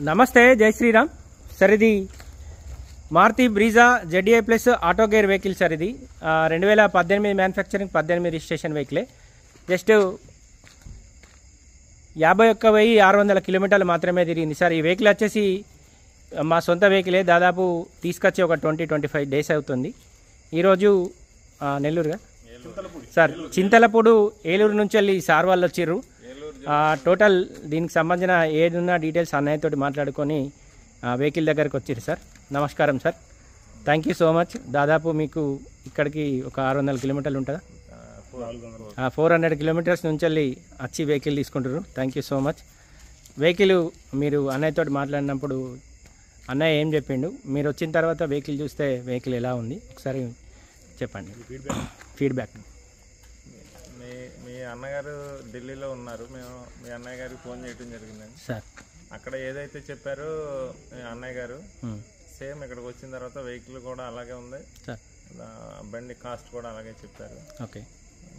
నమస్తే, జై శ్రీరామ్ సార్. ఇది Maruti Brezza ZA plus auto gear vehicle sir. ఇది 2018 మ్యానుఫ్యాక్చరింగ్, 18 రిజిస్ట్రేషన్ వెహికలే. జస్ట్ 51,600 కిలోమీటర్లు మాత్రమే తిరిగింది సార్. ఈ వెహికల్ వచ్చేసి మా సొంత వెహికలే. దాదాపు తీసుకొచ్చి ఒక 20-25 డేస్ అవుతుంది. ఈరోజు నెల్లూరుగా సార్, చింతలపూడు ఏలూరు నుంచి వెళ్ళి సార్ వాళ్ళు వచ్చిర్రు. టోటల్ దీనికి సంబంధించిన ఏదున్న డీటెయిల్స్ అన్నయ్యతో మాట్లాడుకొని వెహికల్ దగ్గరకు వచ్చారు సార్. నమస్కారం sir, thank you so much. దాదాపు మీకు ఇక్కడికి ఒక 600 కిలోమీటర్లు ఉంటుందా? 400 కిలోమీటర్స్ నుంచి వెళ్ళి వచ్చి వెహికల్ తీసుకుంటారు. Thank you so much. Vehicle మీరు అన్నయ్యతో మాట్లాడినప్పుడు అన్నయ్య ఏం చెప్పిండు, మీరు వచ్చిన తర్వాత వెహికల్ చూస్తే వెహికల్ ఎలా ఉంది ఒకసారి చెప్పండి. ఫీడ్బ్యాక్. మీ అన్నగారు ఢిల్లీలో ఉన్నారు. మేము మీ అన్నయ్య గారికి ఫోన్ చేయడం జరిగిందండి సార్. అక్కడ ఏదైతే చెప్పారో అన్నయ్య గారు సేమ్ ఇక్కడికి వచ్చిన తర్వాత వెహికల్ కూడా అలాగే ఉంది సార్. బండి కాస్ట్ కూడా అలాగే చెప్పారు. ఓకే,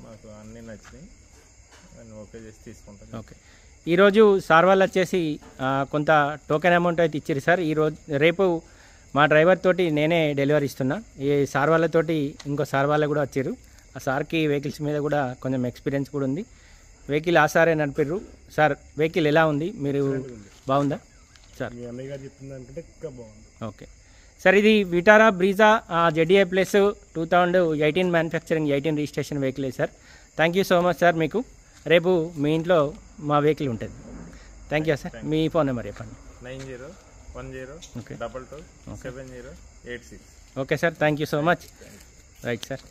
మాకు అన్నీ నచ్చినాయి. నేను ఓకే చేసి తీసుకుంటాను. ఓకే. ఈరోజు సార్ వాళ్ళు వచ్చేసి కొంత టోకెన్ అమౌంట్ అయితే ఇచ్చారు సార్. రేపు మా డ్రైవర్ తోటి నేనే డెలివరీ ఇస్తున్నా. ఈ సార్ వాళ్ళతోటి ఇంకో సార్ వాళ్ళు కూడా వచ్చారు. ఆ సార్కి వెహికల్స్ మీద కూడా కొంచెం ఎక్స్పీరియన్స్ కూడా ఉంది. వెహికల్ ఆ సారే నడిపారు సార్. వెహికల్ ఎలా ఉంది? మీరు బాగుందా సార్? Okay sir. ఇది Vitara Brezza ZA plus 2018 manufacturing 18 registration వెహికలే sir. Thank you so much sir. మీకు రేపు మీ ఇంట్లో మా వెహికల్ ఉంటుంది. Thank you sir. మీ ఫోన్ నెంబర్ చెప్పండి. 9010222786. Okay sir, thank you so much. Right sir.